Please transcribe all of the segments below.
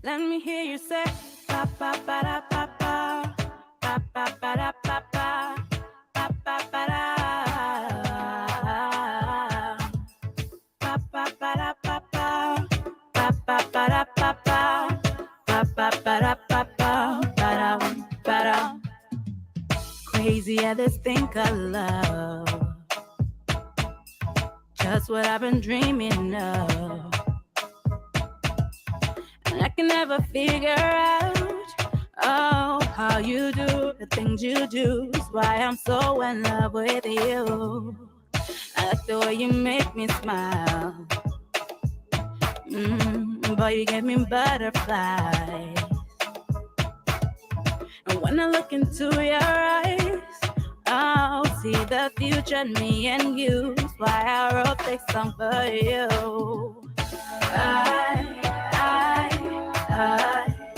Let me hear you say ba ba ba da ba ba ba ba ba da ba ba ba ba ba da ba ba ba da ba ba ba ba ba da ba ba ba ba ba da ba ba ba da. Crazy at this thing called love, just what I've been dreaming of. I can never figure out, oh, how you do the things you do. Is why I'm so in love with you. I like the way you make me smile. Boy, you give me butterflies. And when I look into your eyes, I'll see the future in me and you. Is why I wrote this song for you. I-L-O-V-E-Y-O-U.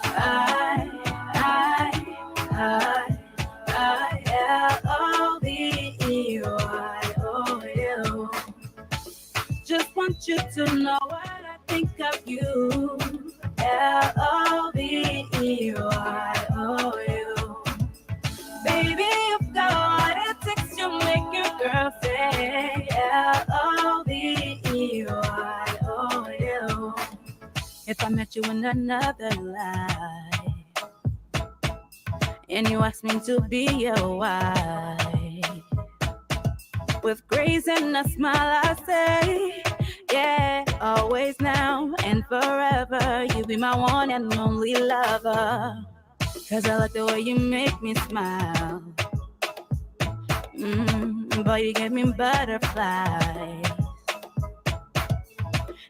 I-L-O-V-E-Y-O-U. Just want you to know what I think of you. L-O-V-E-Y-O-U. Baby, you've got what it takes to make your girl say L-O-V-E-Y-O-U. If I met you in another life and you asked me to be your wife, with grace and a smile I say, yeah, always now and forever. You be my one and only lover. Cause I like the way you make me smile. Boy, you give me butterflies.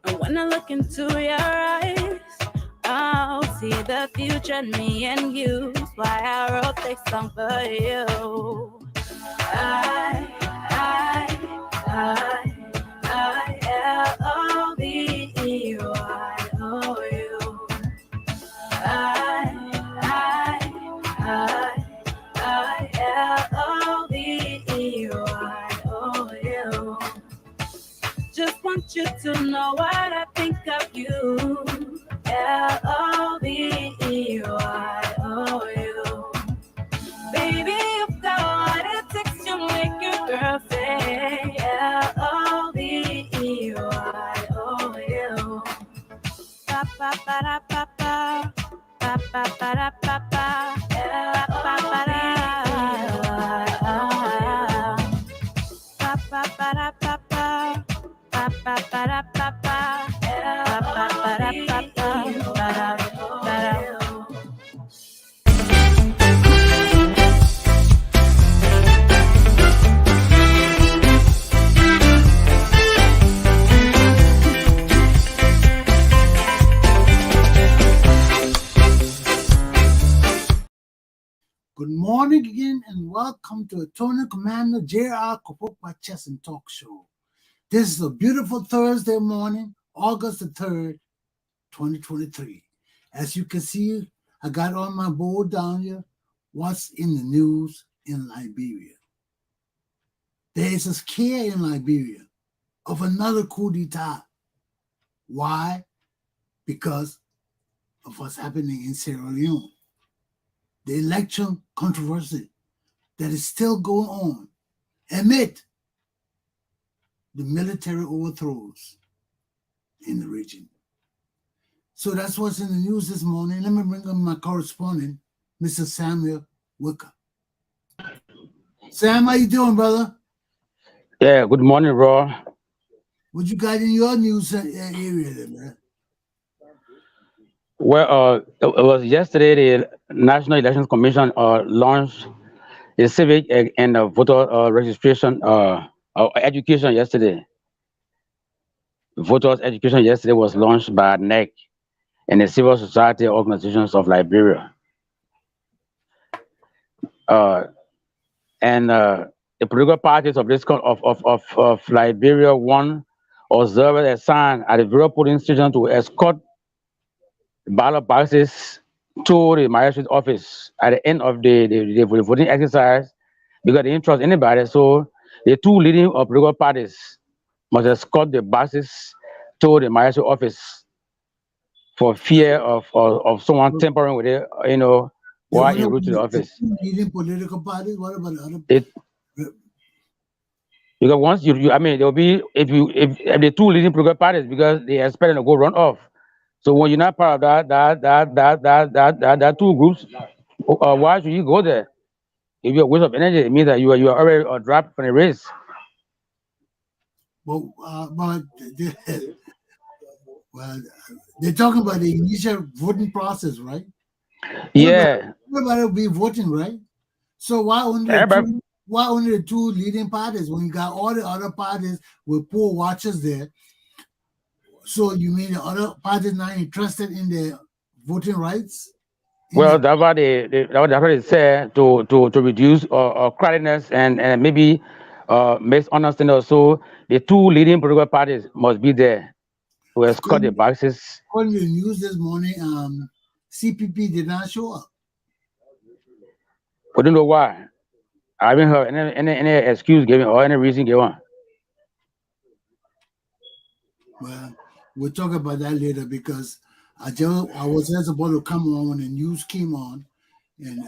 And when I look into your eyes, I'll see the future in me and you. That's why I wrote this song for you. I-L-O-V-E-Y-O-U. I-L-O-V-E-Y-O-U. Just want you to know what I think of you. L-O-V-E-Y-O-U. Baby, you've got what it takes to make your girl say L-O-V-E-Y-O-U. Ba ba ba da ba ba ba ba ba da ba ba ba ba da ba ba ba da ba ba ba ba ba da ba ba ba ba ba da ba ba ba da. Good morning again and welcome to Attorney Commander J.R. Glapohkpa Chessson Talk Show. This is a beautiful Thursday morning, August the 3rd, 2023. As you can see, I got on my board down here, what's in the news in Liberia. There is a scare in Liberia of another coup d'etat. Why? Because of what's happening in Sierra Leone. The election controversy that is still going on amid the military overthrows in the region. So that's what's in the news this morning. Let me bring up my correspondent, Mr. Samuel Wicker. Sam, how you doing, brother? Yeah, good morning, Raw. What you got in your news area there, man? Well, it was yesterday the National Elections Commission launched a civic and voter registration education yesterday. Voters education yesterday was launched by NEC and the civil society organizations of Liberia. And the political parties of this of Liberia won observed a sign at the Bureau polling station to escort ballot boxes to the magistrate office at the end of the voting exercise because they didn't trust anybody. So the two leading political parties must escort the boxes to the maestro office for fear of someone tampering with it, They while only en route to the the office. two leading political parties. What about the other? It Because once I mean, there'll be if the two leading political parties, because they expect to go run off. So when you're not part of that two groups, why should you go there? If you're a waste of energy, it means that you are already dropped from the race. But they, well, they're talking about the initial voting process, right? Yeah, Everybody will be voting, right? So everybody. why only the two leading parties when you got all the other parties with poor watchers there? So you mean the other parties not interested in the voting rights? Well, that's what that's what they said to reduce crowdedness and maybe misunderstanding. Also, the two leading political parties must be there to escort the According, boxes. according to the news this morning, CPP did not show up. We don't know why. I haven't heard any excuse given or any reason given. Well, we'll talk about that later because I was just about to come on when the news came on, and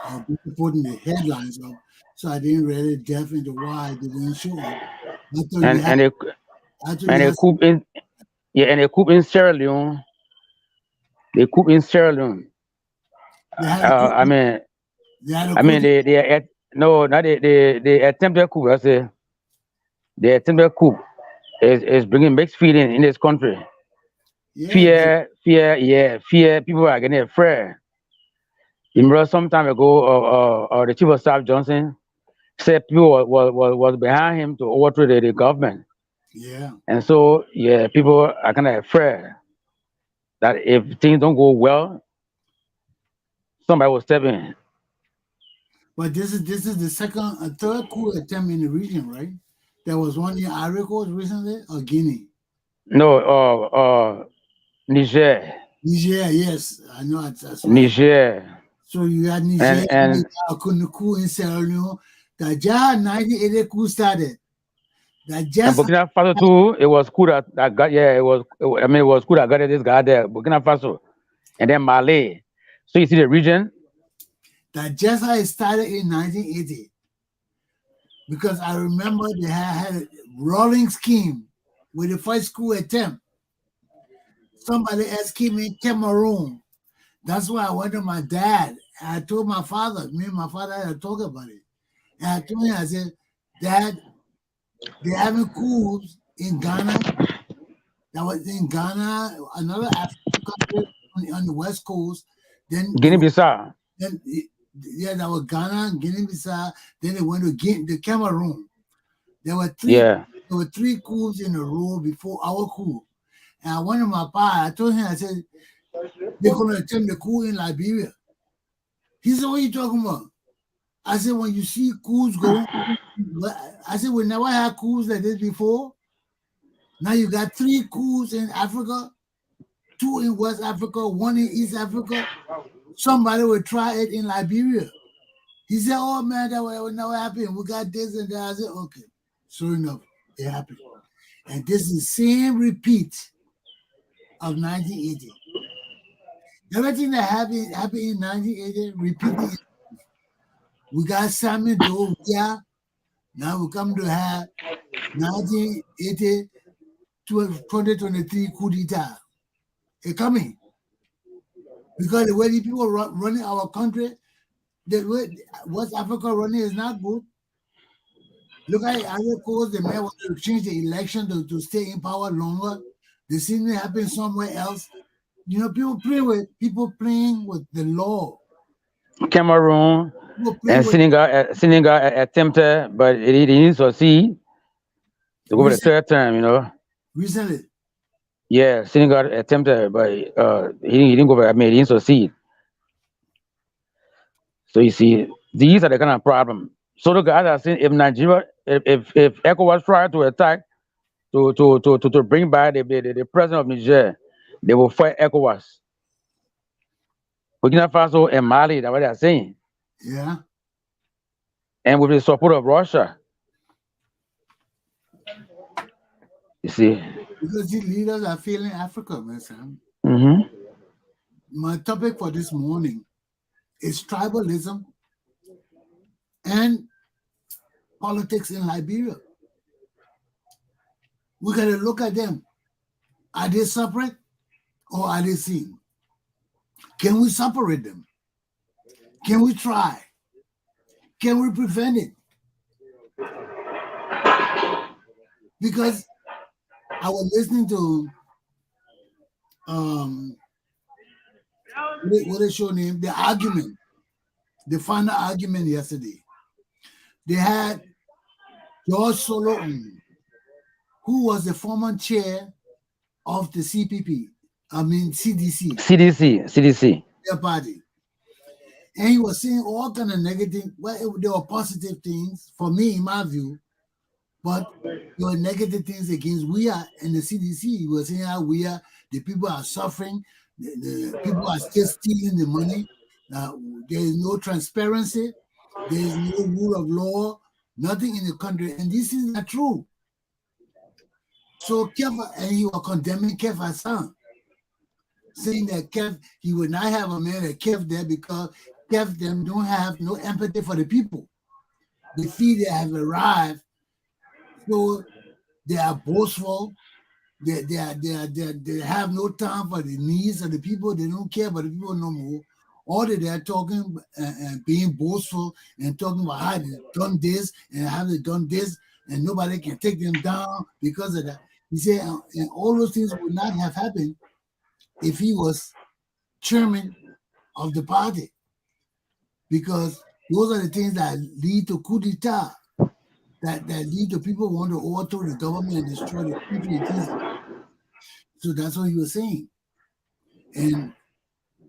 I was putting the headlines up, so I didn't really delve into why they didn't show up. I thought you And had, and a I thought you and a had, coup in yeah and a coup in Sierra Leone. The coup in Sierra Leone. they had a coup. I mean They had a I coup. mean no, not they attempted coup. I say the attempted coup is bringing mixed feeling in this country. Yeah, Fear. People are getting afraid. You remember some time ago, the chief of staff Johnson said people was behind him to overthrow the government, yeah. and so yeah, people are kind of afraid that if things don't go well, somebody will step in. But this is the third coup attempt in the region, right? There was one in Ivory Coast recently, or Guinea. No, Niger, Niger, yes, I know that's right. Niger, So you had and Niger, you and had coup in Sierra Leone. The Jah 1980 coup started. That and just Burkina Faso too. It was coup that got yeah. I mean, it was coup that got this guy there, Burkina Faso, and then Mali. So you see the region. that just how it started in 1980. Because I remember they had a rolling scheme with the first coup attempt. Somebody else came in Cameroon. That's why I went to my dad. I told my father, me and my father had to talk about it. And I told him, I said, Dad, they're having coups in Ghana. That was in Ghana, another African country on the West Coast. Then they Guinea-Bissau. then yeah, that was Ghana, Guinea-Bissau. Then they went to the Cameroon. There were Yeah. three coups in a row before our coup. And I went to my pa. I told him, I said, they're going to attempt the coup in Liberia. He said, what are you talking about? I said, when you see coups go, I said, we never had coups like this before. Now you got three coups in Africa, two in West Africa, one in East Africa. Somebody will try it in Liberia. He said, oh man, that will never happen. We got this and that. I said, okay. Sure enough, it happened. And this is the same repeat of 1980. Everything that happened in 1980, repeating. We got Samuel Doe, yeah. Now we come to have 1980 to 2023 coup d'etat. It's coming. Because the way the people running our country, the way West Africa running is not good. Look at Ivory Coast, the man wanted to change the election to stay in power longer. The same thing happened somewhere else. You know, people playing with the law. Cameroon People playing and with Senegal attempted, but it didn't succeed to go for the third term. recently. Yeah, Senegal attempted, but he didn't go for. I mean, he didn't succeed. So you see, these are the kind of problem. So the guys are saying, if Nigeria, if ECOWAS try to attack to bring back the president of Niger, they will fight ECOWAS. Burkina Faso and Mali, that's what they're saying. Yeah. And with the support of Russia. You see. Because these leaders are failing Africa, my son. Mm-hmm. My topic for this morning is tribalism and politics in Liberia. We got to look at them. Are they separate or are they seen? Can we separate them? Can we try? Can we prevent it? Because I was listening to what is your name? The argument, the final argument yesterday. They had George Solo on, who was the former chair of the CDC, CDC. their party. And he was saying all kind of negative, well, there were positive things for me, in my view, but there were negative things against we are and the CDC. He was saying how we are, the people are suffering, the people are still stealing the money. There is no transparency, there is no rule of law, nothing in the country, and these things are true. So and he was condemning Kev Hassan, saying that Kev, he would not have a man like Kev there because Kev them don't have no empathy for the people. They feel they have arrived, so they are boastful. They have no time for the needs of the people. They don't care about the people no more. All that they're talking and being boastful and talking about how they done this and how they done this, and nobody can take them down because of that. He said, and all those things would not have happened if he was chairman of the party, because those are the things that lead to coup d'etat, that lead to people want to overthrow the government and destroy the country. So that's what he was saying. And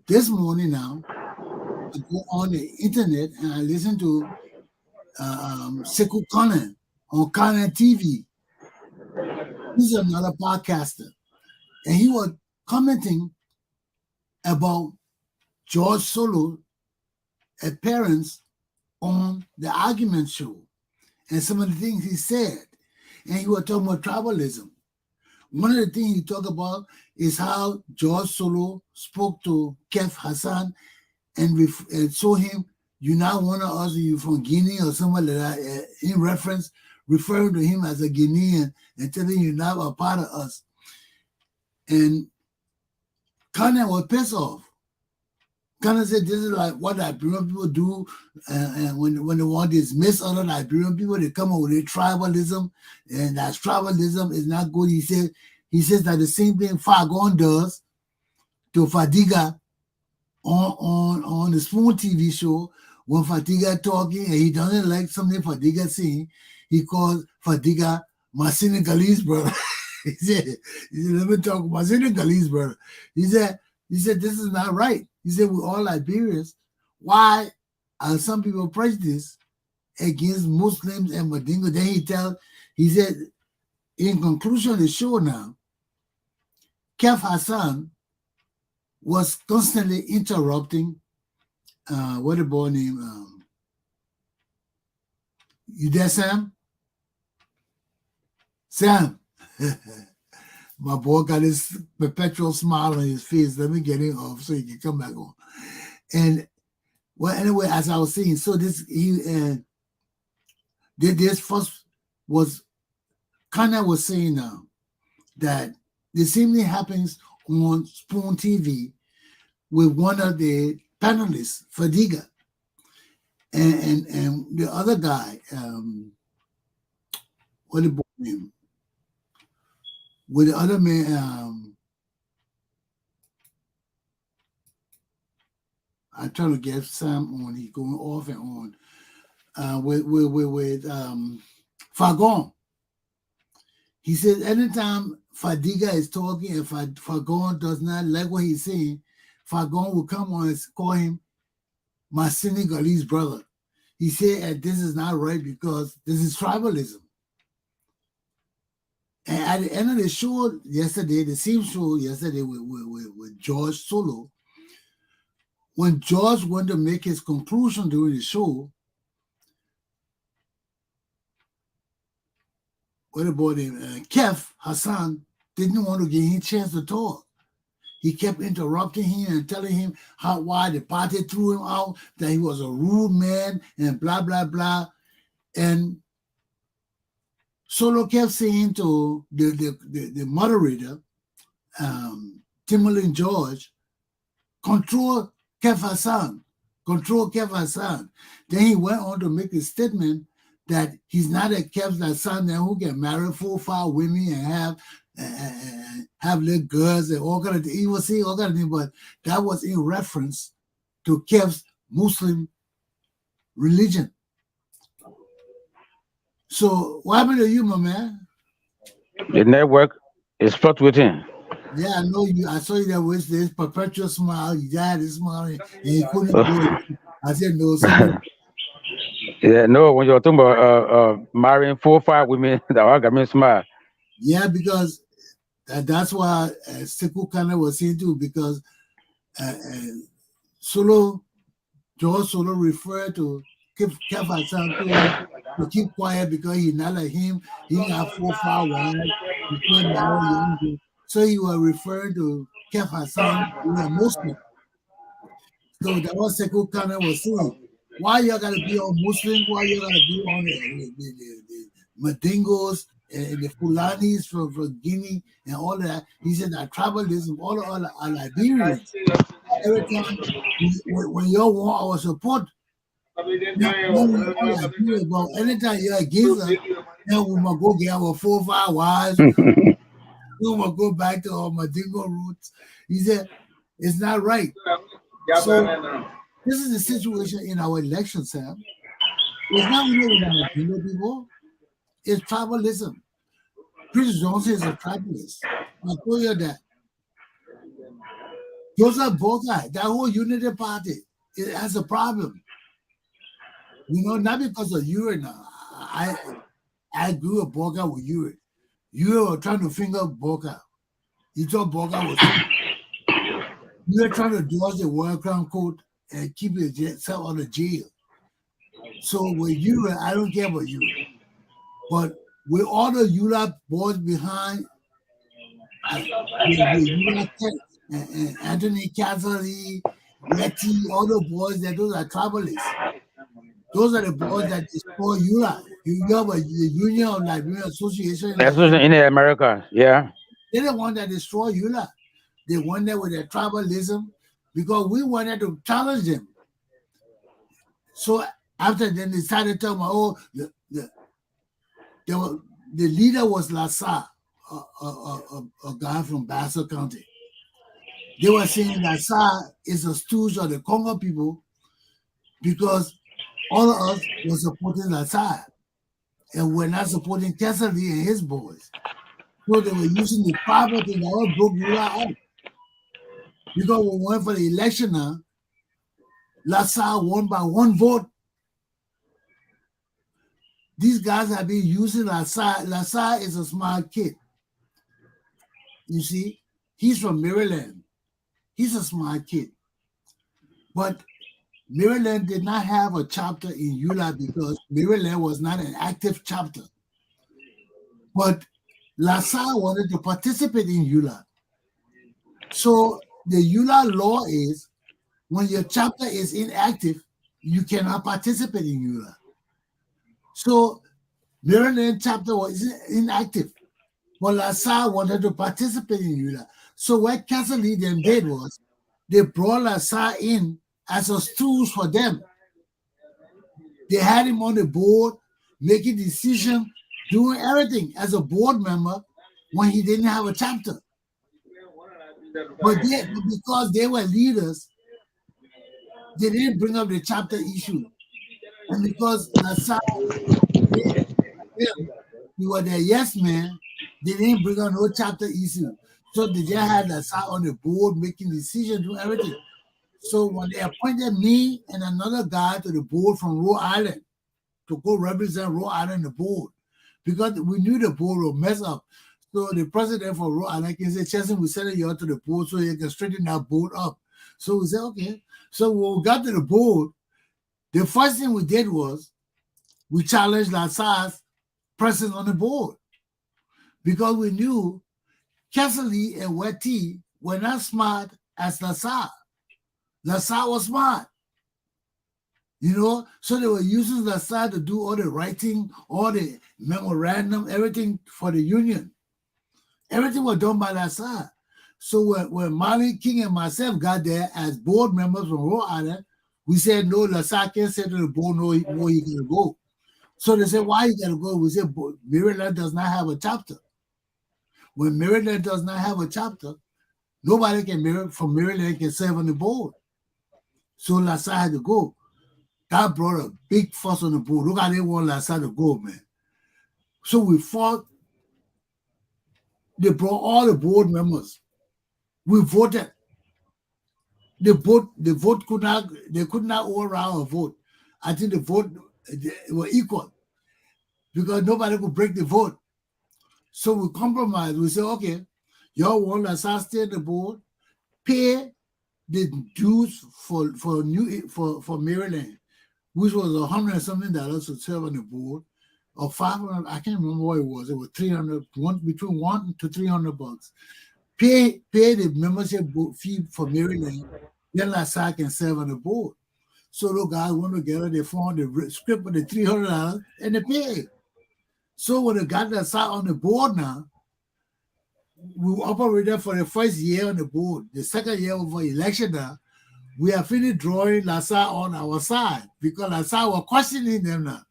this morning now, I go on the internet and I listen to Sekou Kane on Kane TV. He's another podcaster. And he was commenting about George Solo's appearance on the argument show and some of the things he said. And he was talking about tribalism. One of the things he talked about is how George Solo spoke to Kev Hassan and told him, "You're not one of us, you're from Guinea or somewhere like that," in reference, referring to him as a Guinean and telling you not a part of us. And Kanye was pissed off. Kanye said, "This is like what Liberian people do, and when they want to dismiss other Liberian people, they come up with their tribalism, and that tribalism is not good." He says that the same thing Fagon does to Fadiga on the Spoon TV show. When Fadiga talking and he doesn't like something Fadiga saying, he calls Fadiga my Senegalese brother. He said, "Let me talk about Senegalese brother." He said, "This is not right." He said, "We're all Liberians. Why are some people prejudiced against Muslims and Madingo?" Then he said, in conclusion of the show now, Kev Hassan was constantly interrupting, what the boy name? You there, Sam? Sam. My boy got his perpetual smile on his face. Let me get him off so he can come back on. And well, anyway, as I was saying, so this first was Kanye was saying now that the same thing happens on Spoon TV with one of the panelists, Fadiga, and the other guy, what the boy name? With the other man, I'm trying to get Sam on. He's going off and on. With Fagon. He says anytime Fadiga is talking and Fagon does not like what he's saying, Fagon will come on and call him my Senegalese brother. He said this is not right because this is tribalism. And at the end of the show yesterday, the same show yesterday with George Solo, when George wanted to make his conclusion during the show, what about him? Kev Hassan didn't want to give him a chance to talk. He kept interrupting him and telling him why the party threw him out, that he was a rude man, and blah, blah, blah. And Solo kept saying to the moderator, Timberlake George, control Kev Hassan. Then he went on to make a statement that he's not a Kev Hassan who can marry 4 or 5 women and have little girls and all kind of things. He was saying all kind of things, but that was in reference to Kev's Muslim religion. So what happened to you, my man? The network is fluctuating. Yeah, I know you. I saw you there with this perpetual smile. You had this smile and you couldn't do it. I said no. Yeah, no, when you're talking about marrying 4 or 5 women, that got me smile. Yeah, because that's why Sekou Kane was saying too, because George Solo referred to Kev Hassan to keep quiet because he's not like him. He got 4 or 5 wives. He can't marry young girls. So he was referring to Kev Hassan who are Muslim. So that was Sekou Kane was saying. Why you gotta be on Muslim? Why you gotta be on the Mandingos and the Fulanis from Guinea and all that? He said that tribalism, all are Liberians. Every time when you want our support, anytime you're against us, then we must go get our 4 or 5 wives. We must go back to our Mandingo roots. He said it's not right. So this is the situation in our election, Sam. It's not really Mandingo people. It's tribalism. Chris Johnson is a tribalist. I told you that. Joseph Boca, that whole unity party, it has a problem. Not because of Uri now. I agree with Boca with Uri. You were trying to finger Boca. You thought Boca was. You were trying to dodge the World Crown Court and keep yourself out of jail. So with you, I don't care about you. But with all the ULA boys behind, and Anthony Cassidy, Letty, all the boys, those are tribalists. Those are the boys that destroy ULA. You have the Union of Liberian Association in America, yeah. They're the one that destroy ULA. They went there with their tribalism because we wanted to challenge them. So after then they started talking about, the leader was Lassa, a guy from Basso County. They were saying Lassa is a stooge of the Congo people because all of us were supporting Lassa and we're not supporting Cassidy and his boys. So they were using the power to all broke Lula out. Because we went for the election now, Lassa won by 1 vote. These guys have been using Lassa. Lassa is a smart kid. You see, he's from Maryland. He's a smart kid. But Maryland did not have a chapter in ULA because Maryland was not an active chapter. But Lassa wanted to participate in ULA. So the ULA law is when your chapter is inactive, you cannot participate in ULA. So Maryland chapter was inactive, but Lassa wanted to participate in ULA. So what Cassidy then did was they brought Lassa in as a stooge for them. They had him on the board, making decisions, doing everything as a board member when he didn't have a chapter. But because they were leaders, they didn't bring up the chapter issue. And because Lassa, he was a yes man, they didn't bring up no chapter issue. So they just had Lassa on the board making decisions, doing everything. So when they appointed me and another guy to the board from Rhode Island to go represent Rhode Island the board, because we knew the board would mess up. So the president for Rhode Island can say, Chessson, we send you out to the board so you can straighten that board up. So we said, okay. So when we got to the board, the first thing we did was we challenged Lassa's presence on the board. because we knew Chessson and Wetty were not smart as Lassar. Lassar was smart. So they were using Lassar to do all the writing, all the memorandum, everything for the union. Everything was done by Lassar. So when Marlon King and myself got there as board members from Rhode Island, we said, no, Lassar can't say to the board, no, where he got to go. So they said, why you got to go? We said, Maryland does not have a chapter. When Maryland does not have a chapter, nobody from Maryland can serve on the board. So Lassar had to go. That brought a big fuss on the board. Look how they want Lassar to go, man. So we fought. They brought all the board members. We voted. They could not override a vote. I think the vote were equal because nobody could break the vote. So we compromised. We said, okay, y'all want Lassar stay on the board, pay the dues for Maryland, which was $100 something to serve on the board, or $500. I can't remember what it was. It was $300, between $100 to $300. Pay the membership fee for Maryland, then Lassar can serve on the board. So those guys went together, they formed the script with the $300 and they paid. So when they got Lassar on the board now, we operated for the first year on the board. The second year of the election now, we have finished drawing Lassar on our side because Lassar was questioning them now.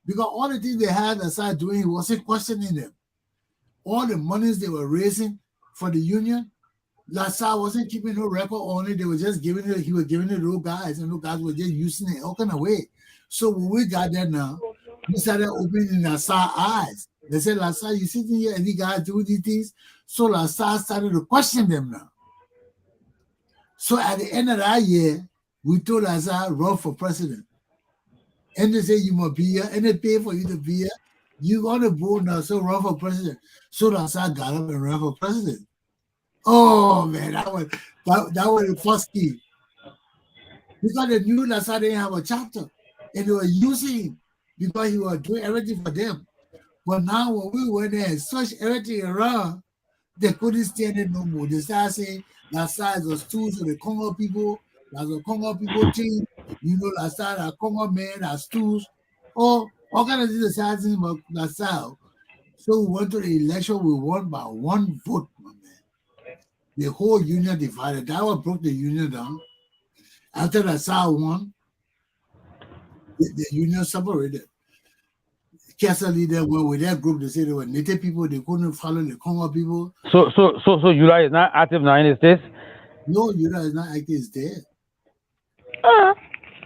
Because all the things they had Lassar doing, he wasn't questioning them. All the monies they were raising for the union, Lassar wasn't keeping no record on it. They were just giving it, he was giving it to those guys, and those guys were just using it all kind of way. So when we got there now, we started opening Lassar's eyes. They said, Lassar, you sitting here and these guys do these things? So Lassar started to question them now. So at the end of that year, we told Lassar, run for president. And they say, you must be here, and they pay for you to be here. You on the board now, so run for president. So Lassar got up and ran for president. Oh, man, that was the first key. Because they knew Lassar didn't have a chapter. And they were using him because he was doing everything for them. But now when we went there and searched everything around, they couldn't stand it no more. They started saying Lassar is a stool to the Congo people. There's a Congo people team. Lassar, a Congo man, are stools. All kinds of things they started saying about Lassar. So we went to the election. We won by one vote, my man. The whole union divided. That one broke the union down. After Lassar won, the union separated. Chessson leader went with their group. They said they were native people. They couldn't follow the Congo people. So Yula is not active now in the States? No, Yula is not active. It's dead.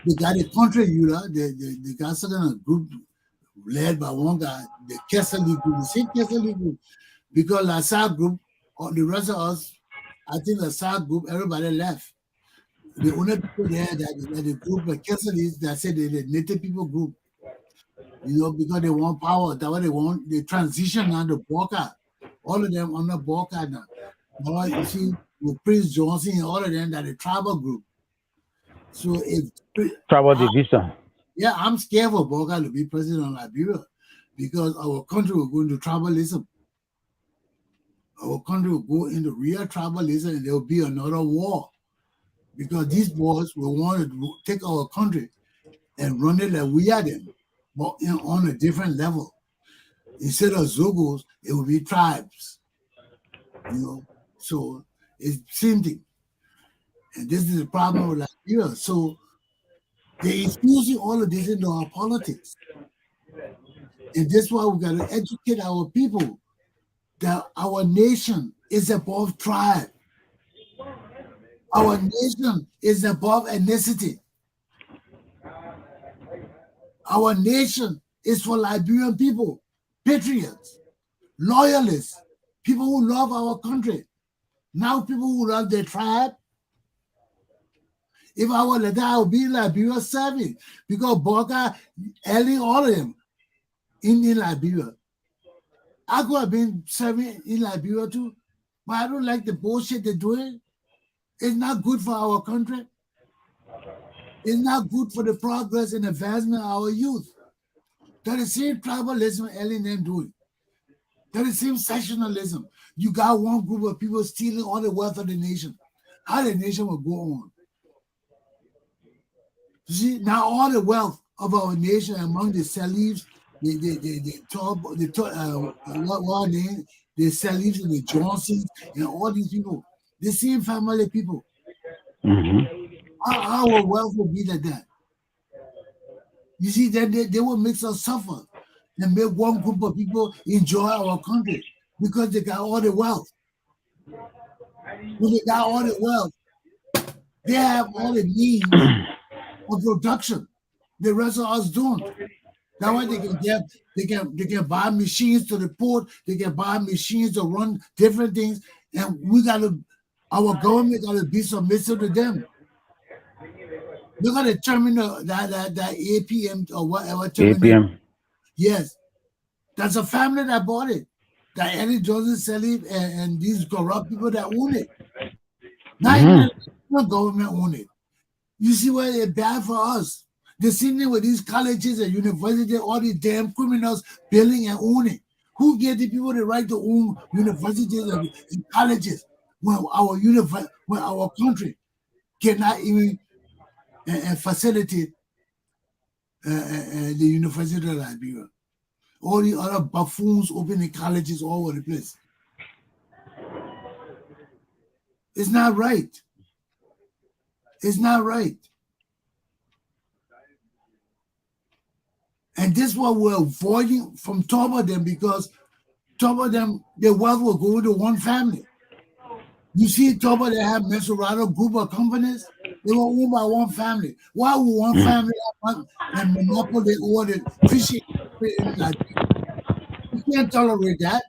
They got a country Yula. They got some kind of group led by one guy, the Chessson group. The same Chessson group. Because Lassar group, the rest of us, I think Lassar group, everybody left. The only people there that the group of Chessson is that said they're the native people group. Because they want power. That's what they want. They transition now to Boca. All of them on the Boca now. Now you see, with Prince Johnson and all of them, that the tribal group. So if Tribal division. Yeah, I'm scared for Boca to be president of Liberia because our country will go into tribalism. Our country will go into real tribalism and there will be another war. Because these boys will want to take our country and run it like we are them. But on a different level. Instead of Zogos, it will be tribes. So it's the same thing. And this is the problem with Liberia. So they're infusing all of this into our politics. And that's why we got to educate our people that our nation is above tribe. Our nation is above ethnicity. Our nation is for Liberian people, patriots, loyalists, people who love our country, now people who love their tribe. If I were like that, I would be in Liberia serving because Boca, Ellie, all of them in Liberia. I could have been serving in Liberia too, but I don't like the bullshit they're doing. It's not good for our country. It's not good for the progress and advancement of our youth. That is the same tribalism Ellie and them doing. That is same sectionalism. You got one group of people stealing all the wealth of the nation. How the nation will go on? You see, now all the wealth of our nation among the Salifs, the Salifs and the Johnsons and all these people, the same family people. Our wealth will be like that. You see, then they will make us suffer and make one group of people enjoy our country because they got all the wealth. When they got all the wealth, they have all the means of production. The rest of us don't. That's why they can buy machines to the port, they can buy machines to run different things, and our government gotta be submissive to them. Look at the terminal, that APM or whatever terminal. APM. Yes, that's a family that bought it. That Eddie Joseph Salif and these corrupt people that own it. Not even the government own it. You see why it's bad for us. The same thing with these colleges and universities, all these damn criminals building and owning. Who gave the people the right to own universities and colleges when our country cannot even facilitate the University of Liberia? All the other buffoons opening colleges all over the place. It's not right. It's not right. And this is what we're avoiding from top of them, because top of them, their wealth will go to one family. You see, top of they have Mesorado group of companies, they were owned by one family. Why would one family have and monopoly over the fishing in Liberia? We can't tolerate that.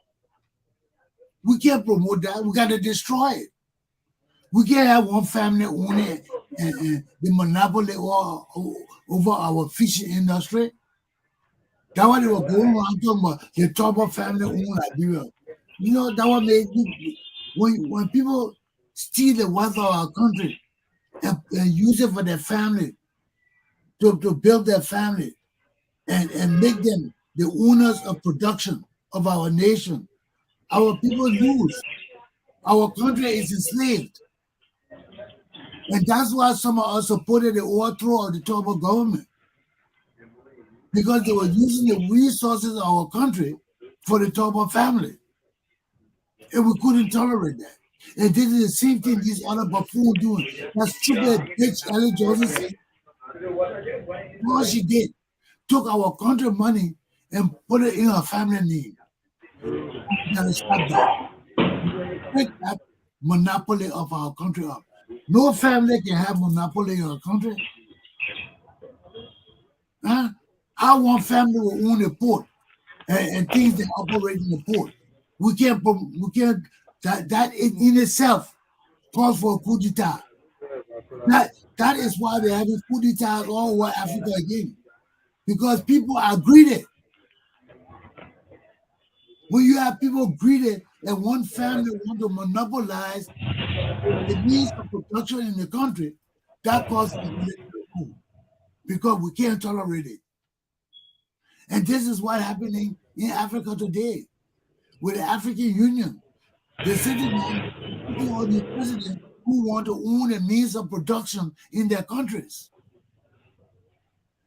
We can't promote that. We got to destroy it. We can't have one family owning the monopoly over our fishing industry. That's why they were going around talking about the top of family owned Liberia. You know, that what made when people steal the wealth of our country and use it for their family, to build their family and make them the owners of production of our nation, our people lose. Our country is enslaved. And that's why some of us supported the overthrow of the Toba government. Because they were using the resources of our country for the Toba family. And we couldn't tolerate that. And this is the same thing these other buffoons doing. That stupid bitch Ellie Joseph said. What she did, took our country money and put it in her family name. We gotta stop that. Break that monopoly of our country up. No family can have monopoly in our country. Huh? How one family will own a port and things that operate in the port. We can't that in itself calls for a coup d'etat. That is why they're having coup d'etats all over Africa again. Because people are greedy. When you have people greedy and one family want to monopolize the means of production in the country, that causes a military coup. Because we can't tolerate it. And this is what's happening in Africa today with the African Union. The citizens or the president who want to own the means of production in their countries.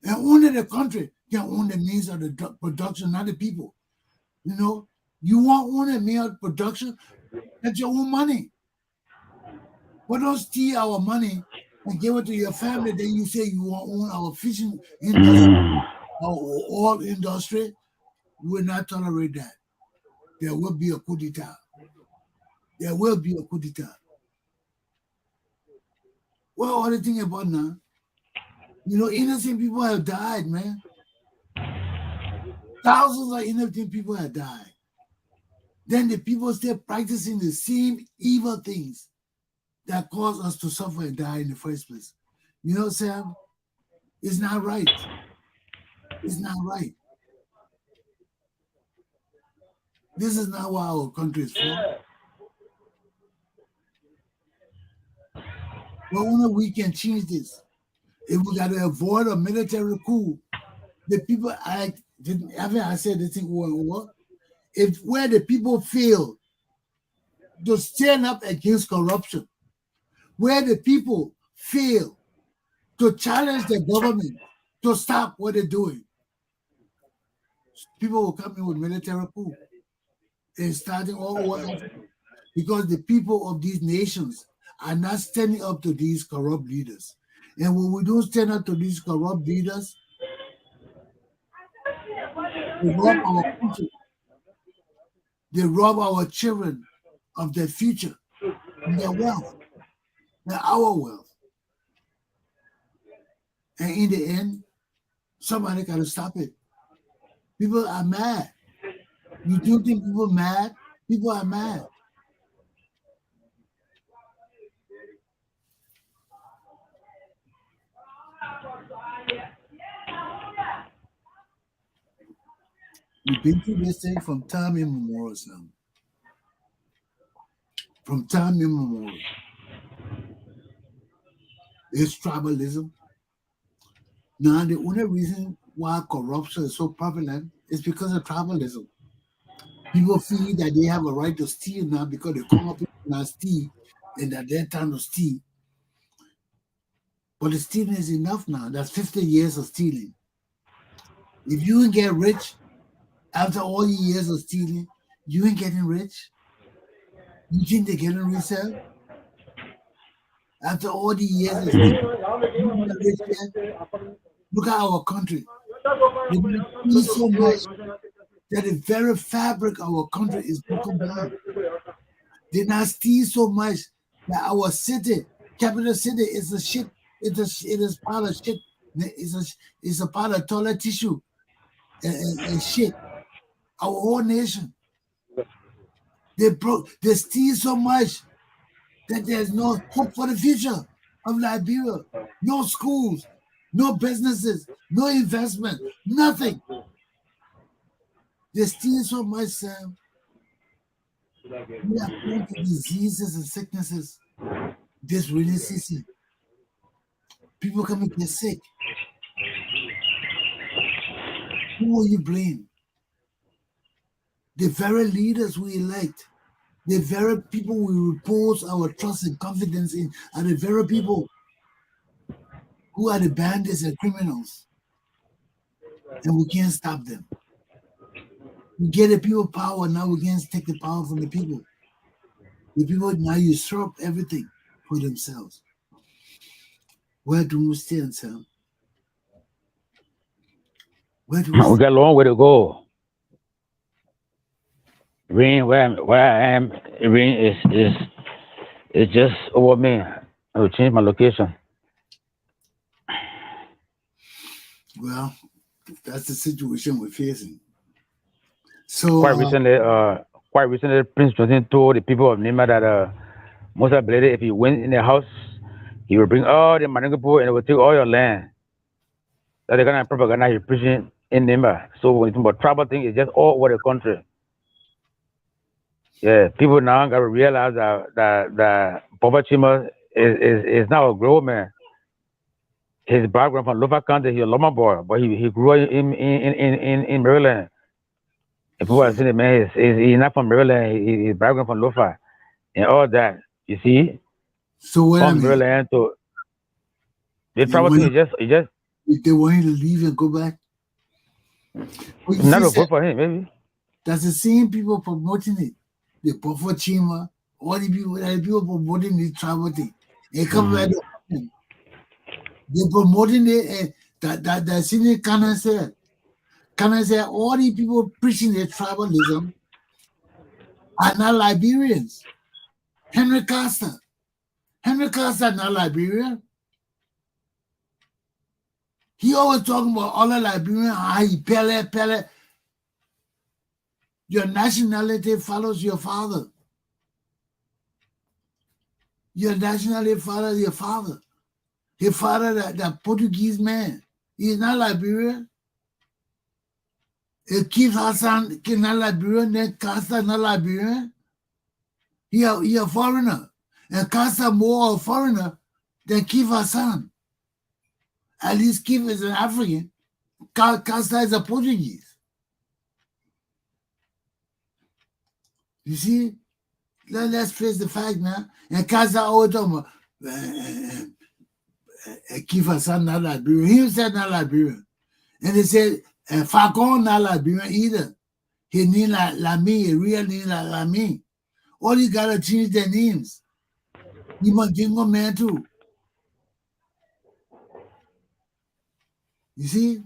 And only the country can own the means of the production, not the people. You know, you want to own a means of production, that's your own money. But don't steal our money and give it to your family, then you say you want to own our fishing industry, our oil industry. We will not tolerate that. There will be a coup d'etat. There will be a coup d'etat. What are the thing about now? You know, innocent people have died, man. Thousands of innocent people have died. Then the people still practicing the same evil things that caused us to suffer and die in the first place. You know, Sam? It's not right. It's not right. This is not what our country is for. But only we can change this. If we got to avoid a military coup, the people I said this thing over and over. If where the people fail to stand up against corruption, where the people fail to challenge the government to stop what they're doing, people will come in with military coup and starting all over Africa, because the people of these nations are not standing up to these corrupt leaders. And when we don't stand up to these corrupt leaders, they rob our country. They rob our children of their future, and their wealth, and our wealth. And in the end, somebody got to stop it. People are mad. You do think people are mad? People are mad. We've been through this thing from time immemorial now. From time immemorial. It's tribalism. Now, the only reason why corruption is so prevalent is because of tribalism. People feel that they have a right to steal now because they come up with now steal and that they're trying to steal. But the stealing is enough now. That's 50 years of stealing. If you ain't get rich after all the years of stealing, you ain't getting rich. You think they're getting rich? After all the years of stealing, you ain't rich yet? Look at our country. They steal so much that the very fabric of our country is broken down. They now steal so much that our city, capital city, is a shit. It is part of shit. It's a part of toilet tissue and shit. Our whole nation. They steal so much that there's no hope for the future of Liberia. No schools, no businesses, no investment, nothing. They steal so much, Sam. We are prone to diseases and sicknesses. This really season. People come and get sick. Who will you blame? The very leaders we elect, the very people we repose our trust and confidence in, are the very people who are the bandits and criminals. And we can't stop them. We get the people power, now we can't take the power from the people. The people now usurp everything for themselves. Where do we stand, Sam? Where do we stand? We got a long way to go. Rain, where I am, rain is just over me. I will change my location. Well, that's the situation we're facing. So Quite recently, Prince Johnson told the people of Nima that most of the if he went in the house, he will bring all the Manangapo and it will take all your land. That's the kind of propaganda he's preaching in Nima. So when it's about tribal thing, it's just all over the country. Yeah, people now got to realize that Papa Chima is now a grown man. His background from Lofa County, he's a Loma boy, but he grew up in Maryland. And people are saying, man, he's not from Maryland, his background from Lofa and all that. You see? So what I From mean, Maryland to the tribal thing is just if they want him to leave and go back, well, you not see, a vote for him, maybe. that's the same people promoting it. The Papa Chima, all the people promoting the tribal thing. They come back. They're promoting it, and that senior Kana said all the people preaching their tribalism are not Liberians. Henry Costa not Liberian. He always talking about all the Liberians, how he Pele. Your nationality follows your father. Your nationality follows your father. His father, that Portuguese man, he's not Liberian. Keith Hassan not Liberian, then Costa not Liberian. He a foreigner. And Costa more a foreigner than Keith Hassan. At least Keith is an African. Costa is a Portuguese. You see, let's face the fact now. And Kaza always talking about Kifa son not Liberian. He said not Liberian. And they said Falcon not Liberian either. He need Lami, a real name like Lami. All you gotta change their names. You must jingle man too. You see?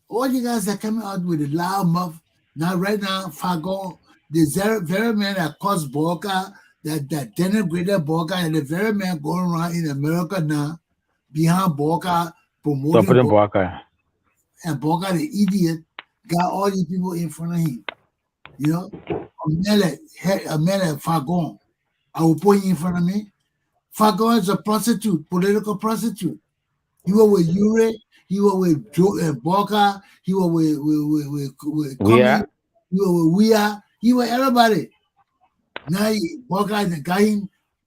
All you guys are coming out with a loud mouth. Now, right now, Fagon, the very man that caused Boca, that denigrated Boca, and the very man going around in America now, behind Boca, promoting Boca. And Boca, the idiot, got all these people in front of him. You know? A man like Fagon, I will put him in front of me. Fagon is a prostitute, political prostitute. He was with Ure, he was with Boca, he was with Weah. He was with Weah, he was everybody. Now Boca is the guy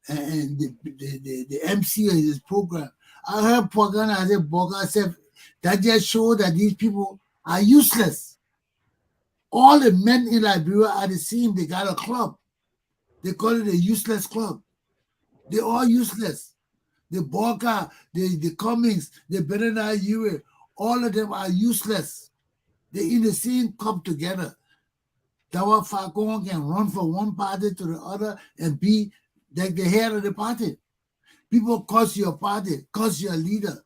and the MC of his program. I heard Boca said that just showed that these people are useless. All the men in Liberia are the same. They got a club. They call it a useless club. They're all useless. The Boca, the Cummings, the Bernard Ure, all of them are useless. They're in the same club together. Tawa Falcon can run from one party to the other and be like the head of the party. People curse your party, curse your leader,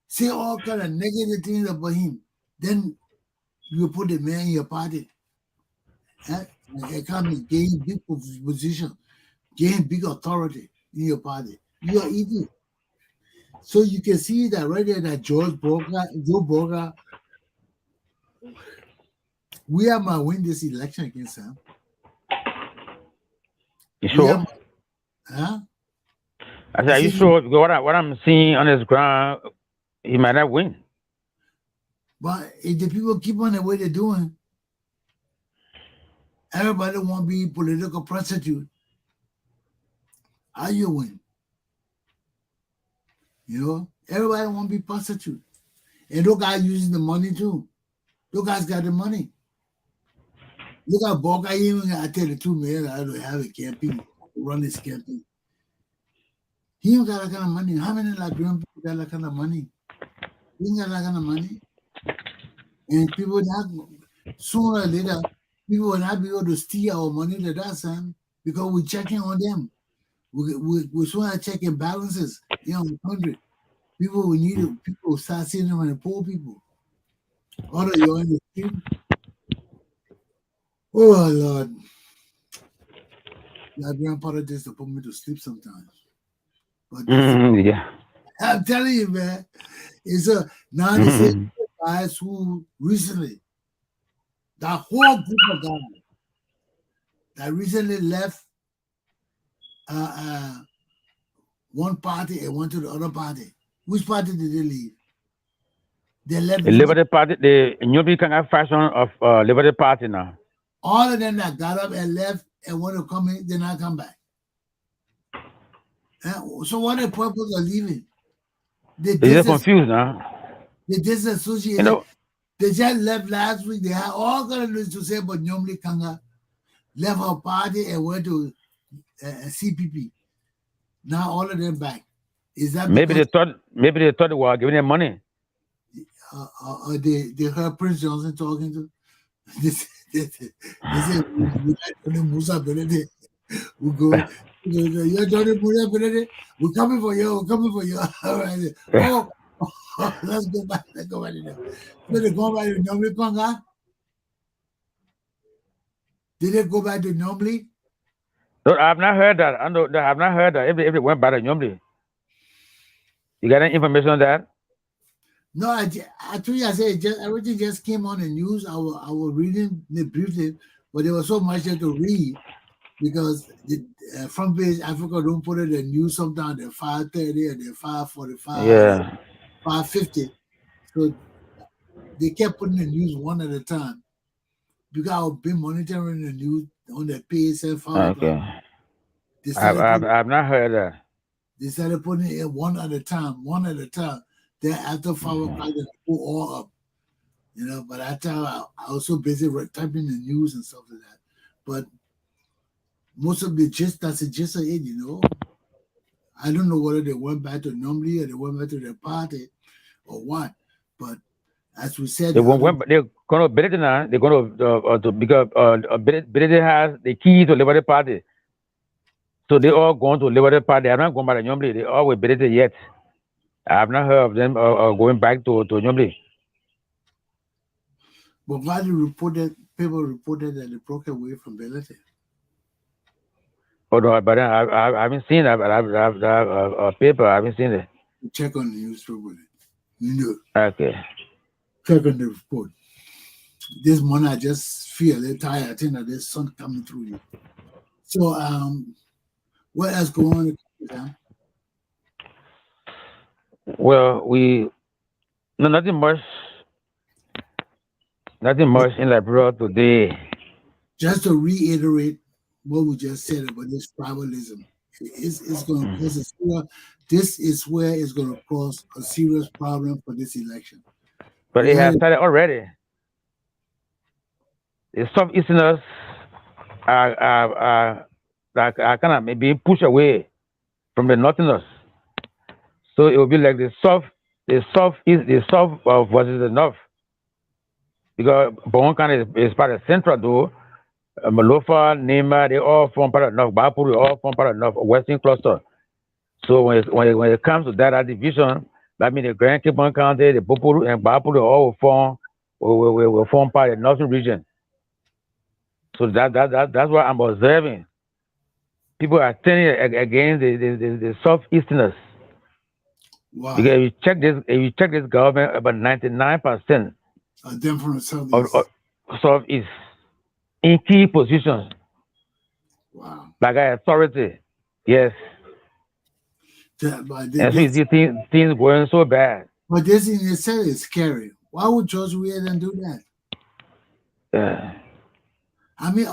say all kind of negative things about him. Then you put the man in your party. It can gain big position, gain big authority in your party. You are easy. So you can see that right there that Joe Boga, we are might win this election against him. You sure? Huh? I said, are you sure? Because what I'm seeing on this ground, he might not win. But if the people keep on the way they're doing, everybody want to be political prostitute. How you win? You know, everybody want to be prostitute. And those guys using the money too. Those guys got the money. Look at Boca, even I tell the 2 million, I don't have a campaign, run this campaign. He ain't got that kind of money. How many Liberian people got that kind of money? He ain't got that kind of money. And people not, sooner or later, people will not be able to steal our money to that time because we're checking on them. We're soon checking balances in the country. People will need it. People will start seeing them as the poor people. All of you in the street. Oh, Lord. Liberian politics to put me to sleep sometimes. But Yeah. I'm telling you, man, it's now the same guys who recently, that whole group of guys that recently left one party and went to the other party. Which party did they leave? They left The Liberty Party, the new kind of fashion of Liberty Party now. All of them that got up and left and want to come in, did not come back. So what the purpose of leaving? They're just confused now. They disassociated. You know, they just left last week. They had all kind of news to say about Nyomli Kanga left her party and went to CPP. Now all of them back. Is that maybe they thought they were giving them money? They heard Prince Johnson talking to. They said Musa Benedict. We go. You're Johnny Musa Benedict. We're coming for you. We're coming for you. All right. Oh, let's go back. Let's go back to them. Did they go back to Nyomli Kanga? Did they go back to Nyomli? No, I've not heard that. I have not heard that. If they went back to Nyomli. You got any information on that? No, I told you, I said everything just came on the news. I was reading it briefly, but there was so much there to read because the front page Africa don't put it in the news sometimes at 5:30 and then 5:45, 5:50. So they kept putting the news one at a time. Because I've been monitoring the news on the PSL file. Okay. I've not heard that. They started putting it one at a time. Then after 5 o'clock, they go all up. You know, but I was so busy typing the news and stuff like that. But most of the gist, that's the gist of it, you know. I don't know whether they went back to Numbly or they went back to their party or what, but as we said, They're going to build it now. They're going to because Billy has the key to Liberty Party. So they all going to Liberty Party. I'm not going back to Nyomli. They all with Billy yet. I have not heard of them going back to Nyomli. but why people reported that they broke away from Belete? Oh no, but I haven't seen that. But I have a paper. I haven't seen it. Check on the newspaper. You know, Okay. check on the report. This morning I just feel a little tired. I think that there's sun coming through you. So what else going on? Well, nothing much in Liberia today. Just to reiterate what we just said about this tribalism, it's going to cause a serious. This is where it's going to cause a serious problem for this election. But it has started already. The Southeasterners are kind of maybe pushed away from the Northerners. So it will be like the South versus the North. Because Bon County is part of Central, though. Malofa, Nema, they all form part of North. Bapuru, they all form part of North, Western cluster. So when it comes to that division, that means the Grand Cape County, the Bapuru and Bapuru all will form part of the Northern region. So that's what I'm observing. People are turning against the Southeasterners. Wow. Because if you check this government, about 99% of them from the Southeast. Southeast in key positions. Wow. Like authority. Yes. And so you see things going so bad. But this in itself is scary. Why would George Weah do that? Yeah. I mean,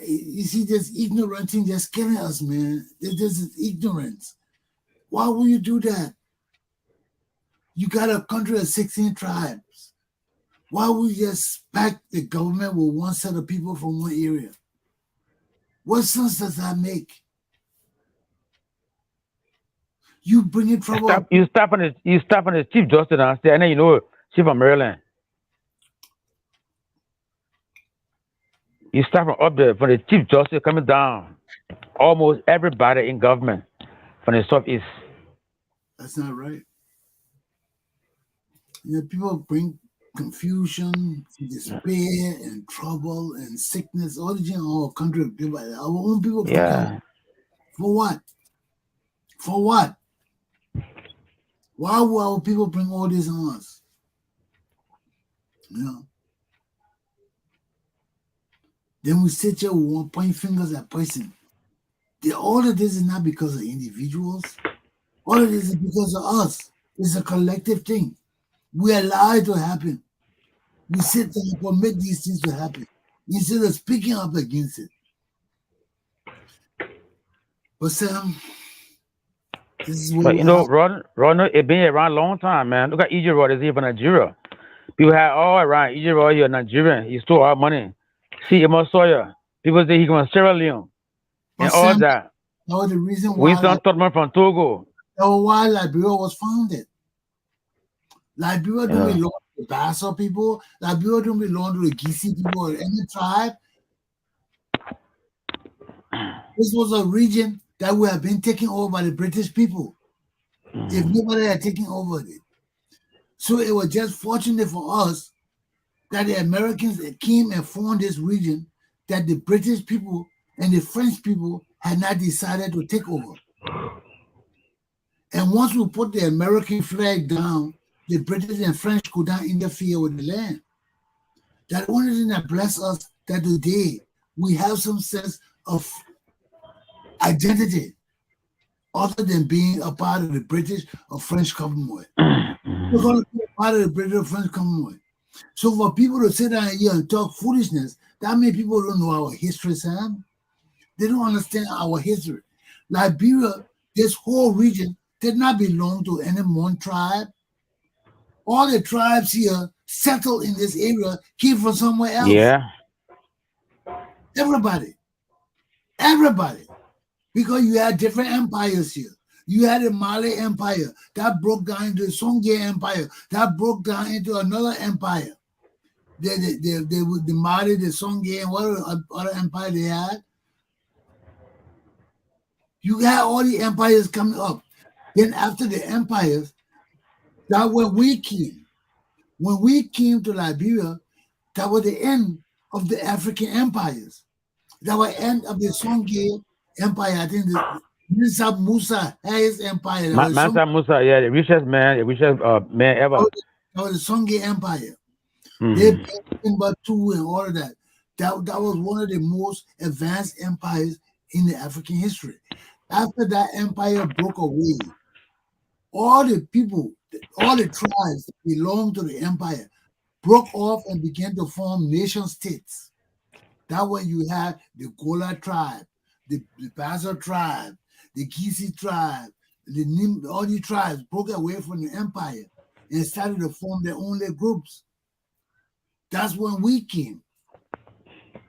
you see, this ignorant thing just killing us, man. This is ignorance. Why would you do that? You got a country of 16 tribes. Why would you just back the government with one set of people from one area? What sense does that make? You bring in trouble. You stop on the Chief Justice downstairs, and then you know Chief of Maryland. You start from up there, from the Chief Justice coming down. Almost everybody in government from the Southeast. That's not right. You know, people bring confusion, despair, and trouble, and sickness all in our country. Our own people. Yeah. For what? For what? Why will our people bring all this on us? You know. Then we sit here with one point fingers at person. All of this is not because of individuals. All of this is because of us. It's a collective thing. We allow it to happen. We sit there and permit these things to happen instead of speaking up against it. But Sam, this is what Ronald, it's been around a long time, man. Look at Egypt, is here from Nigeria. People had all around Egypt, here Nigerian. He stole our money. See, Amos Sawyer. People say he from Sierra Leone and all Sam, that. That was the reason why. Winston Tubman from Togo. That was why Liberia was founded. Liberia don't belong to the Bassa people. Liberia don't belong to the Gisi people or any tribe. This was a region that would have been taken over by the British people if nobody had taken over it. So it was just fortunate for us that the Americans that came and formed this region that the British people and the French people had not decided to take over. And once we put the American flag down, the British and French could not interfere with the land. That one thing that blessed us that today we have some sense of identity other than being a part of the British or French Commonwealth. We're going to be a part of the British or French Commonwealth. So for people to sit down here and talk foolishness, that means people don't know our history, Sam. They don't understand our history. Liberia, this whole region, did not belong to any one tribe. All the tribes here settled in this area came from somewhere else. Yeah. Everybody. Everybody. Because you had different empires here. You had the Mali Empire that broke down into the Songhai Empire that broke down into another empire. The Mali, the Songhai, and what other empire they had. You had all the empires coming up. Then after the empires, that when we came. When we came to Liberia, that was the end of the African empires. That was the end of the Songhai Empire. I think the Musa Musa Hayes Empire. That was Mansa Musa, yeah, the richest man ever. the Songhai Empire. Mhm. They built Timbuktu and all of that. That was one of the most advanced empires in the African history. After that empire broke away, all the people, all the tribes that belonged to the empire broke off and began to form nation states. That way you had the Gola tribe, the Bazo tribe, the Gisi tribe, all the tribes broke away from the empire and started to form their own little groups. That's when we came.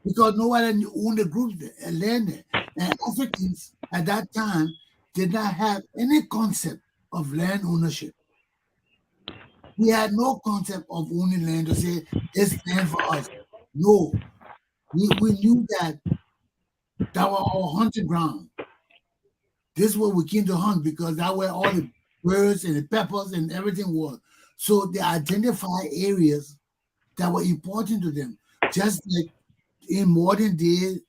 Because nobody owned the groups and land there. And Africans at that time did not have any concept of land ownership. We had no concept of owning land to say, it's land for us. No. We knew that was our hunting ground. This is what we came to hunt because that where all the birds and the peppers and everything was. So they identify areas that were important to them. Just like in modern day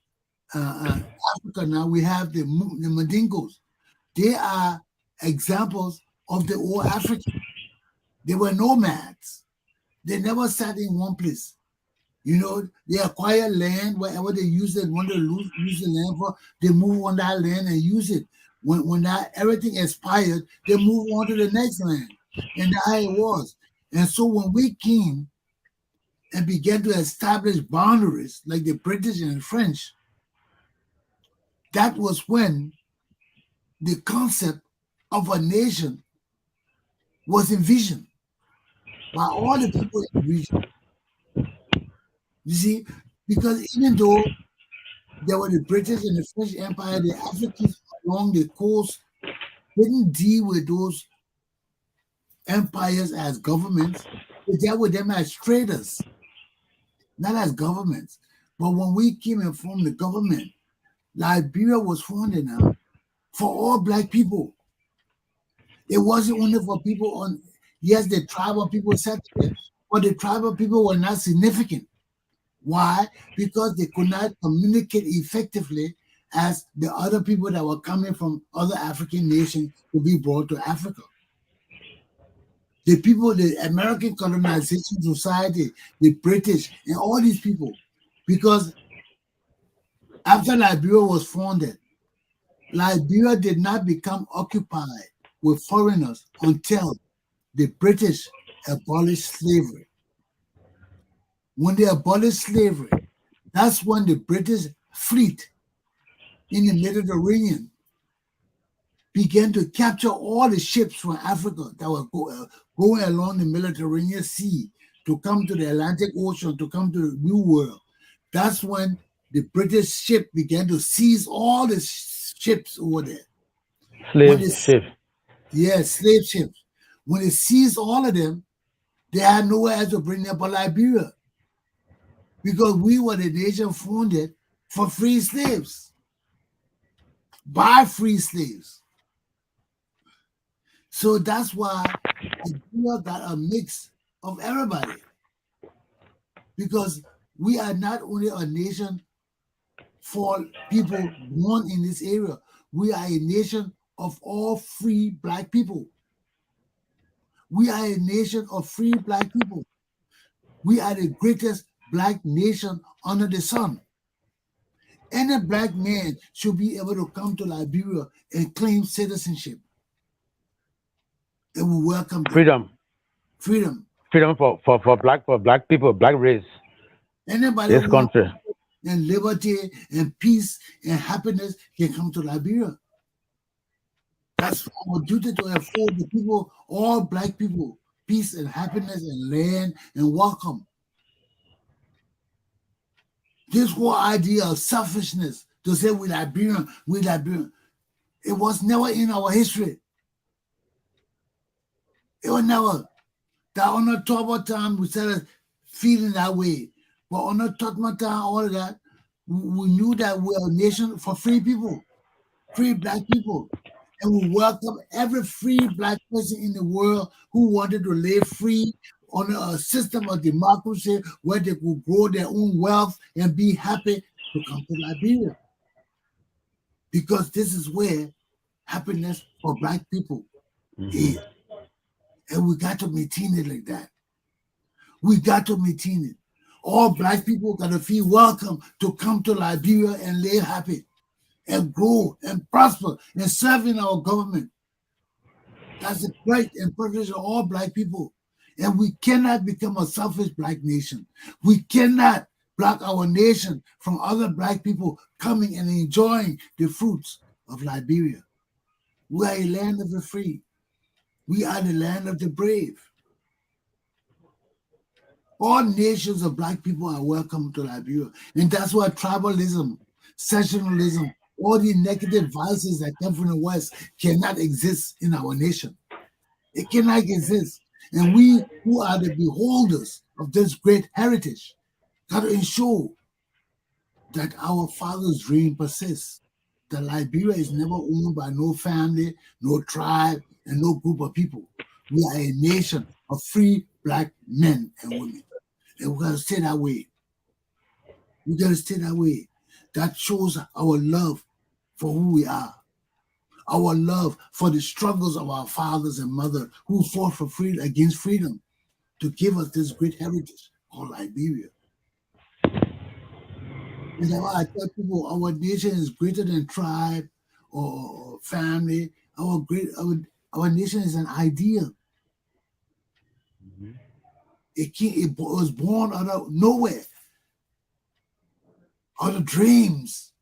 Africa now, we have the Mandingos. They are examples of the old Africans. They were nomads. They never sat in one place. You know, they acquire land wherever they use it, want to use the land for, they move on that land and use it. When that everything expired, they move on to the next land. And that's how it was. And so when we came and began to establish boundaries like the British and the French, that was when the concept of a nation was envisioned by all the people in the region. You see, because even though there were the British and the French Empire, the Africans along the coast didn't deal with those empires as governments. They dealt with them as traders, not as governments. But when we came and formed the government, Liberia was founded now for all Black people. It wasn't only for people on, yes, the tribal people settled there, but the tribal people were not significant. Why? Because they could not communicate effectively as the other people that were coming from other African nations to be brought to Africa. The people, the American colonization society, the British, and all these people, because after Liberia was founded, Liberia did not become occupied with foreigners until the British abolished slavery. When they abolished slavery, that's when the British fleet in the Mediterranean began to capture all the ships from Africa that were going along the Mediterranean Sea to come to the Atlantic Ocean, to come to the New World. That's when the British ship began to seize all the ships over there. Slave ships. Yes, slave ships. When they seized all of them, they had nowhere else to bring them but Liberia. Because we were the nation founded for free slaves, by free slaves. So that's why Liberia got a mix of everybody. Because we are not only a nation for people born in this area, we are a nation of all free Black people. We are a nation of free Black people. We are the greatest Black nation under the sun. Any Black man should be able to come to Liberia and claim citizenship. And we welcome them. Freedom for black people, Black race. Anybody This who wants country. and liberty and peace and happiness can come to Liberia. That's our duty to afford the people, all Black people, peace and happiness and land and welcome. This whole idea of selfishness to say we Liberian, we Liberian. It was never in our history. It was never. That on the Toba time, we started feeling that way. But on the Tottenham time, all of that, we knew that we are a nation for free people, free black people. And we welcome every free black person in the world who wanted to live free on a system of democracy where they could grow their own wealth and be happy to come to Liberia. Because this is where happiness for black people is. And we got to maintain it like that. We got to maintain it. All black people got to feel welcome to come to Liberia and live happy and grow and prosper and serve in our government. That's the right and privilege of all black people. And we cannot become a selfish black nation. We cannot block our nation from other black people coming and enjoying the fruits of Liberia. We are a land of the free. We are the land of the brave. All nations of black people are welcome to Liberia. And that's why tribalism, sectionalism, all the negative vices that come from the West cannot exist in our nation. It cannot exist. And we who are the beholders of this great heritage got to ensure that our father's dream persists. That Liberia is never owned by no family, no tribe, and no group of people. We are a nation of free black men and women. And we got to stay that way. We got to stay that way. That shows our love for who we are. Our love for the struggles of our fathers and mothers who fought for freedom against freedom to give us this great heritage called Liberia. And that's why I tell people our nation is greater than tribe or family. Our nation is an ideal. It was born out of nowhere, out of dreams.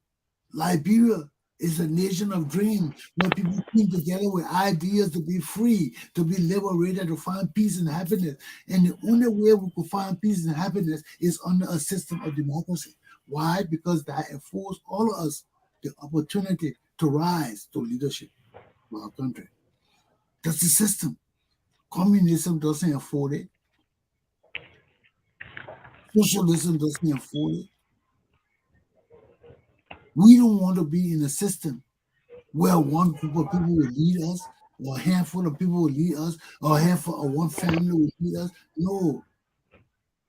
Liberia is a nation of dreams where people came together with ideas to be free, to be liberated, to find peace and happiness. And the only way we could find peace and happiness is under a system of democracy. Why? Because that affords all of us the opportunity to rise to leadership for our country. That's the system. Communism doesn't afford it. Socialism doesn't afford it. We don't want to be in a system where one group of people will lead us, or a handful of people will lead us, or a handful of one family will lead us. No.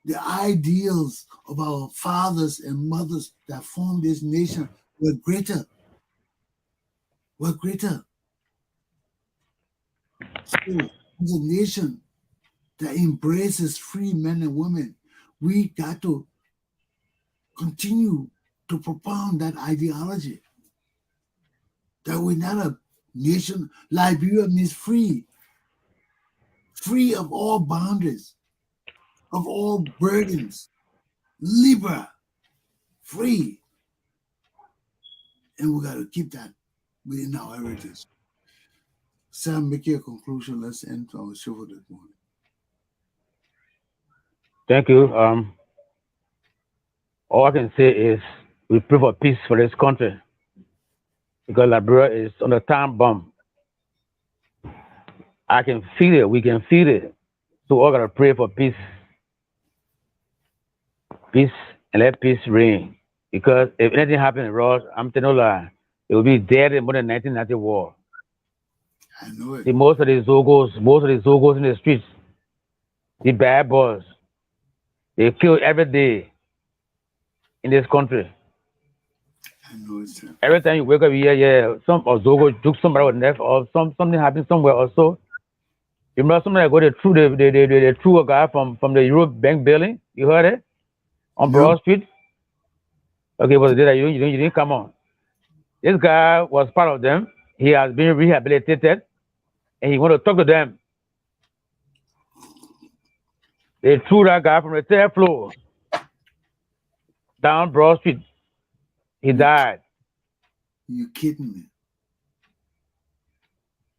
The ideals of our fathers and mothers that formed this nation were greater. Were greater. So, as a nation that embraces free men and women, we got to continue to propound that ideology. That we're not a nation. Liberia means free. Free of all boundaries, of all burdens. Libera. Free. And we got to keep that within our heritage. Sam, make your conclusion. Let's end our show for this morning. Thank you. All I can say is we pray for peace for this country because Liberia is on a time bomb. I can feel it. We can feel it. So all gotta pray for peace. Peace and let peace reign. Because if anything happens in Ross, I'm telling you, it will be dead in more than 1990 war. I know it. See, most of the Zogos in the streets, the bad boys, they kill every day in this country. I know it, sir. Every time you wake up here, some of Zogo took somebody with knife or something happened somewhere also. You remember somebody they threw a guy from the Europe Bank building? You heard it? On No. Broad Street? Okay, but you didn't come on. This guy was part of them. He has been rehabilitated and he want to talk to them. They threw that guy from the third floor down Broad Street. He died. You kidding me?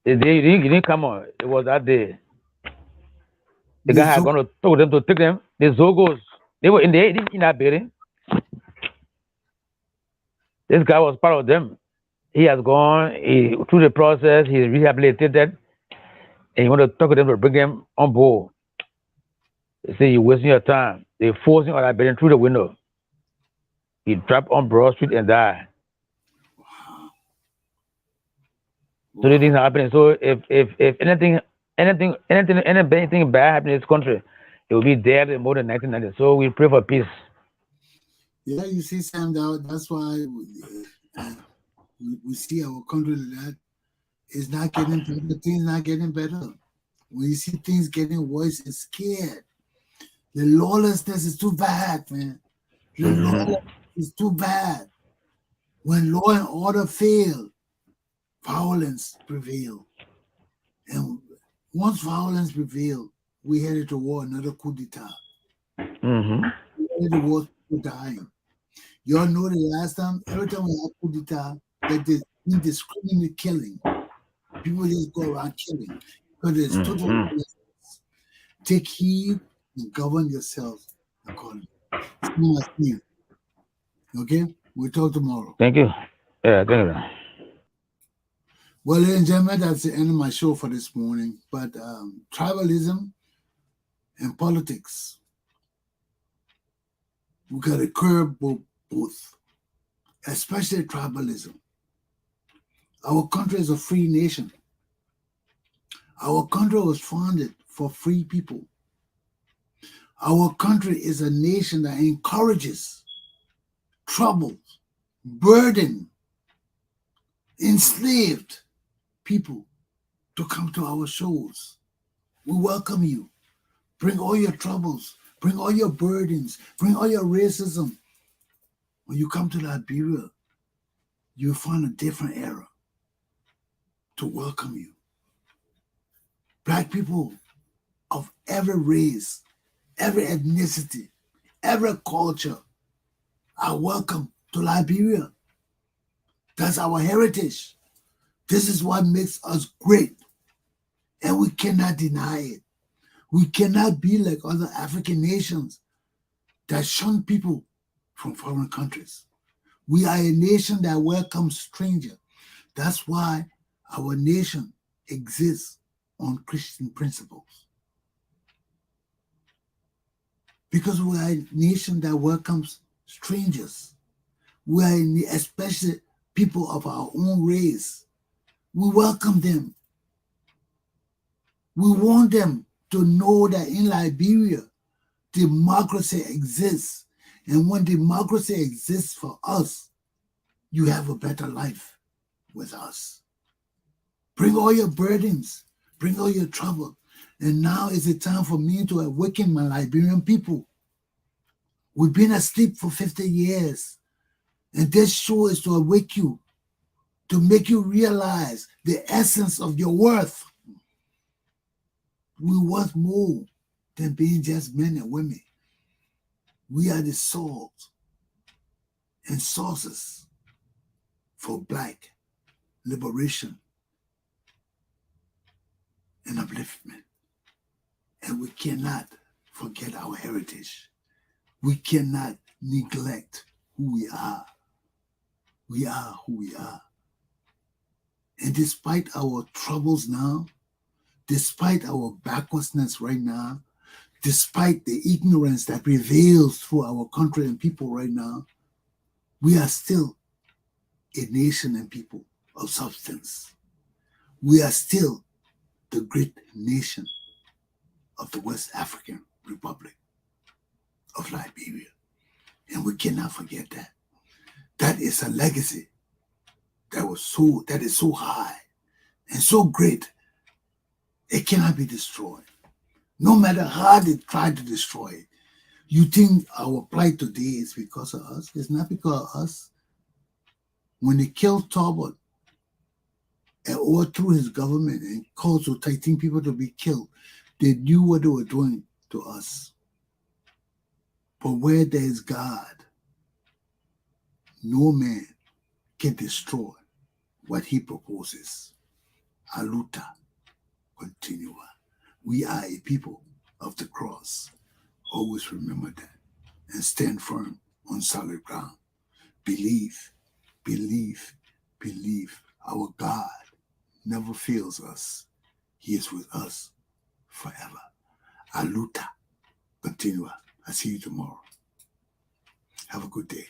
The day you didn't come on. It was that day. The guy had gone to talk to them to take them. The Zogos, they were in that building. This guy was part of them. He has gone through the process. He's rehabilitated, and you want to talk to them to bring him on board. They say you're wasting your time. They forcing all that through the window. He dropped on Broad Street and died. So these things are happening. So if anything bad happening in this country, it will be there in more than 1990. So we pray for peace. Yeah, you see, Sam, that's why we see our country that it's not getting better. Things not getting better. When you see things getting worse, it's scared. The lawlessness is too bad, man. The lawlessness is too bad. When law and order fail, violence prevail. And once violence prevail, we headed to war, another coup d'etat. Mm-hmm. We headed to war, people dying. You all know the last time, every time we had coup d'etat, that there's indiscriminate killing. People just go around killing. Because it's total lawlessness. Take heed and govern yourselves accordingly. Okay? We'll talk tomorrow. Thank you. Yeah, thank you. Well, ladies and gentlemen, that's the end of my show for this morning. But tribalism and politics, we got to curb both, especially tribalism. Our country is a free nation. Our country was founded for free people. Our country is a nation that encourages trouble, burden, enslaved people to come to our shows. We welcome you. Bring all your troubles, bring all your burdens, bring all your racism. When you come to Liberia, you'll find a different era to welcome you. Black people of every race, every ethnicity, every culture are welcome to Liberia. That's our heritage. This is what makes us great. And we cannot deny it. We cannot be like other African nations that shun people from foreign countries. We are a nation that welcomes strangers. That's why our nation exists on Christian principles. Because we are a nation that welcomes strangers. We are especially people of our own race. We welcome them. We want them to know that in Liberia, democracy exists. And when democracy exists for us, you have a better life with us. Bring all your burdens, bring all your trouble. And now is the time for me to awaken my Liberian people. We've been asleep for 50 years. And this show is to awake you, to make you realize the essence of your worth. We're worth more than being just men and women. We are the salt and sources for Black liberation and upliftment. And we cannot forget our heritage. We cannot neglect who we are. We are who we are. And despite our troubles now, despite our backwardness right now, despite the ignorance that prevails through our country and people right now, we are still a nation and people of substance. We are still the great nation of the West African Republic of Liberia. And we cannot forget that. That is a legacy that is so high and so great, it cannot be destroyed. No matter how they try to destroy it. You think our plight today is because of us? It's not because of us. When they killed Talbot and overthrew his government and caused so 13 people to be killed, they knew what they were doing to us. But where there is God, no man can destroy what he proposes. Aluta continua. We are a people of the cross. Always remember that and stand firm on solid ground. Believe, Believe. Our God never fails us. He is with us forever. Aluta. Continua. I'll see you tomorrow. Have a good day.